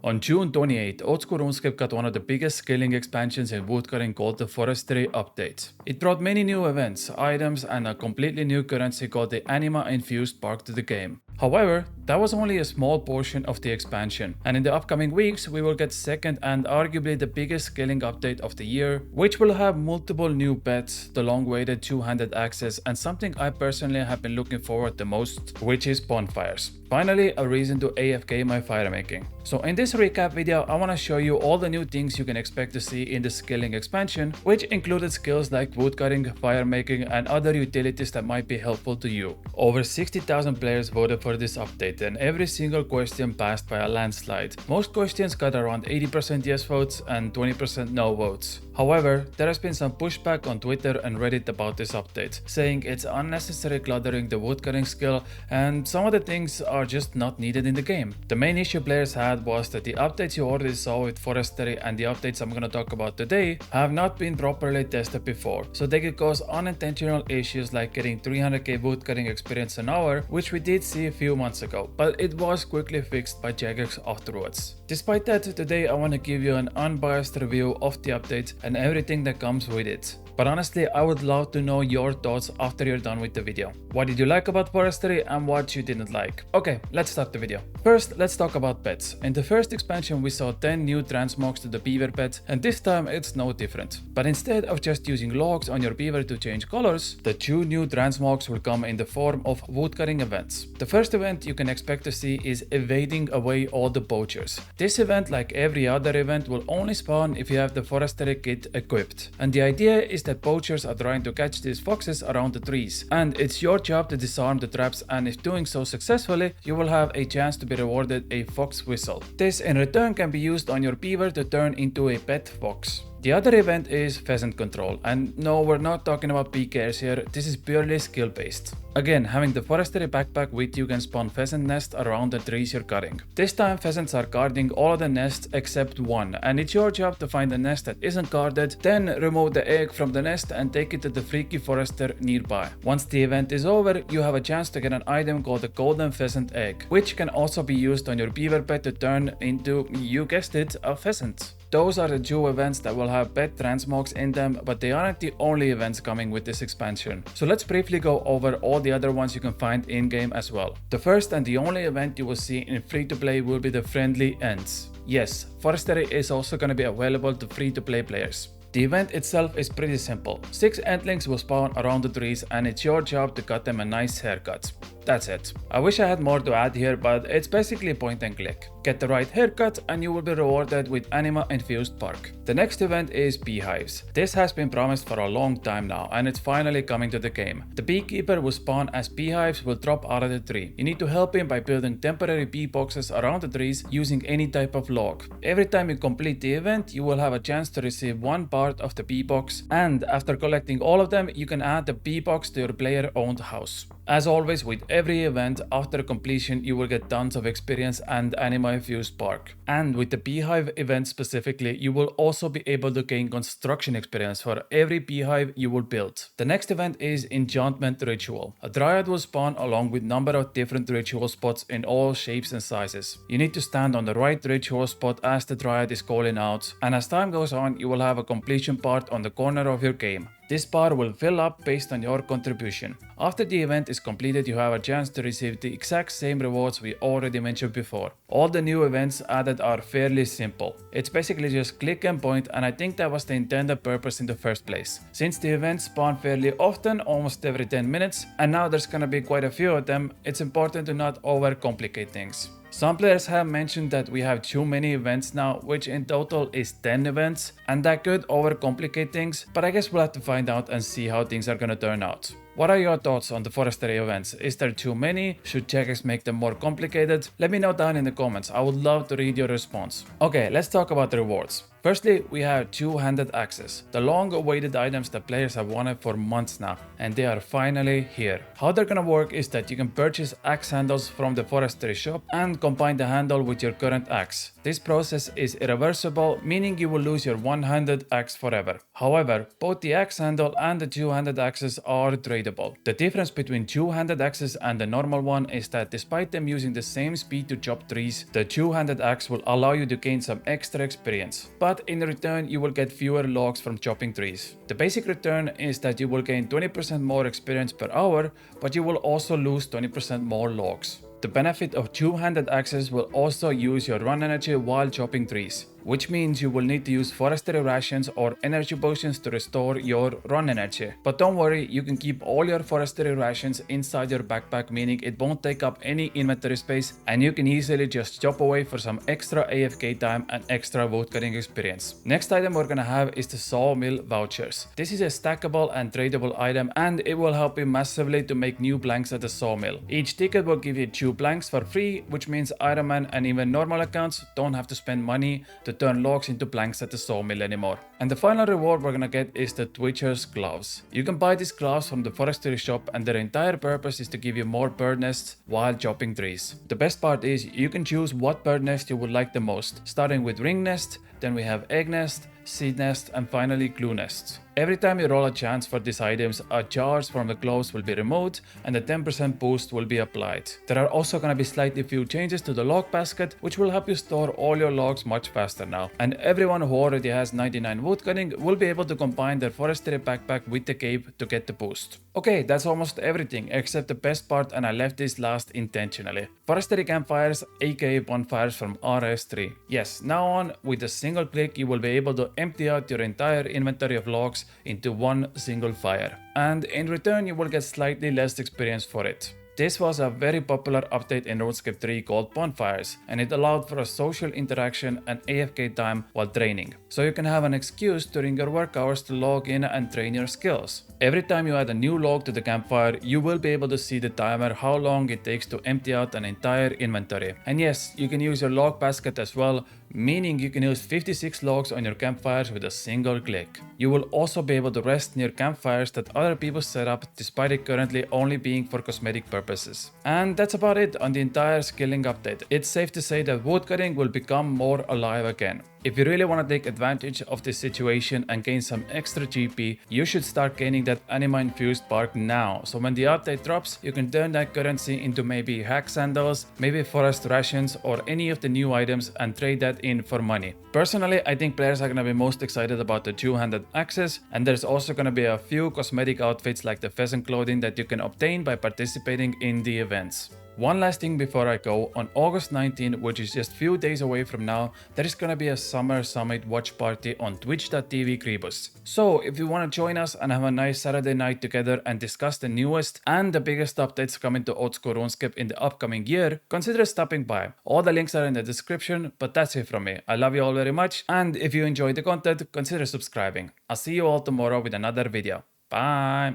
On June 28, Old School Runescape got one of the biggest scaling expansions in woodcutting called the Forestry update. It brought many new events, items, and a completely new currency called the Anima-infused Park to the game. However, that was only a small portion of the expansion, and in the upcoming weeks we will get second and arguably the biggest scaling update of the year, which will have multiple new pets, the long-awaited two-handed axes, and something I personally have been looking forward the most, which is Bonfires. Finally, a reason to AFK my fire making. So in this recap video, I want to show you all the new things you can expect to see in the scaling expansion, which included skills like woodcutting, fire making, and other utilities that might be helpful to you. Over 60,000 players voted for this update, and every single question passed by a landslide. Most questions got around 80% yes votes and 20% no votes. However, there has been some pushback on Twitter and Reddit about this update, saying it's unnecessary cluttering the woodcutting skill and some of the things are just not needed in the game. The main issue players had was that the updates you already saw with forestry and the updates I'm gonna talk about today have not been properly tested before, so they could cause unintentional issues like getting 300k woodcutting experience an hour, which we did see a few months ago, but it was quickly fixed by Jagex afterwards. Despite that, today I want to give you an unbiased review of the update and everything that comes with it. But honestly, I would love to know your thoughts after you're done with the video. What did you like about forestry and what you didn't like? Okay, let's start the video. First, let's talk about pets. In the first expansion we saw 10 new transmogs to the beaver pet, and this time it's no different. But instead of just using logs on your beaver to change colors, the 2 new transmogs will come in the form of woodcutting events. The first event you can expect to see is evading away all the poachers. This event, like every other event, will only spawn if you have the forestry kit equipped. And the idea is that poachers are trying to catch these foxes around the trees, and it's your job to disarm the traps, and if doing so successfully, you will have a chance to be rewarded a fox whistle. This in return can be used on your beaver to turn into a pet fox. The other event is pheasant control, and no, we're not talking about PKs here, this is purely skill based. Again, having the forestry backpack with you can spawn pheasant nests around the trees you're cutting. This time pheasants are guarding all of the nests except one, and it's your job to find a nest that isn't guarded, then remove the egg from the nest and take it to the freaky forester nearby. Once the event is over, you have a chance to get an item called the golden pheasant egg, which can also be used on your beaver pet to turn into, you guessed it, a pheasant. Those are the 2 events that will have pet transmogs in them, but they aren't the only events coming with this expansion. So let's briefly go over all the other ones you can find in-game as well. The first and the only event you will see in free-to-play will be the friendly ends. Yes, forestry is also going to be available to free-to-play players. The event itself is pretty simple. 6 entlings will spawn around the trees and it's your job to cut them a nice haircut. That's it. I wish I had more to add here, but it's basically point and click. Get the right haircut and you will be rewarded with Anima-infused Park. The next event is beehives. This has been promised for a long time now and it's finally coming to the game. The beekeeper will spawn as beehives will drop out of the tree. You need to help him by building temporary bee boxes around the trees using any type of log. Every time you complete the event, you will have a chance to receive one part of the bee box, and after collecting all of them, you can add the bee box to your player-owned house. As always with every event, after completion you will get tons of experience and Anima-infused Park. And with the beehive event specifically, you will also be able to gain construction experience for every beehive you will build. The next event is Enchantment Ritual. A dryad will spawn along with number of different ritual spots in all shapes and sizes. You need to stand on the right ritual spot as the dryad is calling out, and as time goes on you will have a completion part on the corner of your game. This bar will fill up based on your contribution. After the event is completed, you have a chance to receive the exact same rewards we already mentioned before. All the new events added are fairly simple. It's basically just click and point, and I think that was the intended purpose in the first place. Since the events spawn fairly often, almost every 10 minutes, and now there's gonna be quite a few of them, it's important to not overcomplicate things. Some players have mentioned that we have too many events now, which in total is 10 events, and that could overcomplicate things, but I guess we'll have to find out and see how things are gonna turn out. What are your thoughts on the forestry events? Is there too many? Should Jagex make them more complicated? Let me know down in the comments, I would love to read your response. Okay, let's talk about the rewards. Firstly, we have two-handed axes, the long-awaited items that players have wanted for months now, and they are finally here. How they're gonna work is that you can purchase axe handles from the forestry shop and combine the handle with your current axe. This process is irreversible, meaning you will lose your one-handed axe forever. However, both the axe handle and the two-handed axes are tradable. The difference between two-handed axes and the normal one is that despite them using the same speed to chop trees, the two-handed axe will allow you to gain some extra experience. But in return, you will get fewer logs from chopping trees. The basic return is that you will gain 20% more experience per hour, but you will also lose 20% more logs. The benefit of two-handed axes will also use your run energy while chopping trees, which means you will need to use forestry rations or energy potions to restore your run energy. But don't worry, you can keep all your forestry rations inside your backpack, meaning it won't take up any inventory space and you can easily just chop away for some extra AFK time and extra woodcutting experience. Next item we're gonna have is the sawmill vouchers. This is a stackable and tradable item and it will help you massively to make new planks at the sawmill. Each ticket will give you 2 planks for free, which means Iron Man and even normal accounts don't have to spend money to turn logs into planks at the sawmill anymore. And the final reward we're gonna get is the Twitcher's gloves. You can buy these gloves from the forestry shop and their entire purpose is to give you more bird nests while chopping trees. The best part is you can choose what bird nest you would like the most, starting with ring nest, then we have egg nest, seed nest, and finally glue nests. Every time you roll a chance for these items, a charge from the gloves will be removed and a 10% boost will be applied. There are also gonna be slightly few changes to the log basket, which will help you store all your logs much faster now. And everyone who already has 99 woodcutting will be able to combine their forestry backpack with the cape to get the boost. Okay, that's almost everything except the best part, and I left this last intentionally. Forestry campfires, aka bonfires from RS3. Yes, now on, with a single click you will be able to empty out your entire inventory of logs into one single fire. And in return you will get slightly less experience for it. This was a very popular update in Runescape 3 called Bonfires, and it allowed for a social interaction and AFK time while training. So you can have an excuse during your work hours to log in and train your skills. Every time you add a new log to the campfire, you will be able to see the timer how long it takes to empty out an entire inventory. And yes, you can use your log basket as well, meaning you can use 56 logs on your campfires with a single click. You will also be able to rest near campfires that other people set up, despite it currently only being for cosmetic purposes. And that's about it on the entire skilling update. It's safe to say that woodcutting will become more alive again. If you really want to take advantage of this situation and gain some extra GP, you should start gaining that anima infused bark now. So when the update drops, you can turn that currency into maybe hack sandals, maybe forest rations, or any of the new items and trade that in for money. Personally, I think players are going to be most excited about the two-handed axes, and there's also going to be a few cosmetic outfits like the pheasant clothing that you can obtain by participating in the events. One last thing before I go, on August 19, which is just few days away from now, there is gonna be a Summer Summit watch party on twitch.tv Kriibus. So if you wanna join us and have a nice Saturday night together and discuss the newest and the biggest updates coming to Old School Runescape in the upcoming year, consider stopping by. All the links are in the description, but that's it from me. I love you all very much, and if you enjoyed the content, consider subscribing. I'll see you all tomorrow with another video. Bye!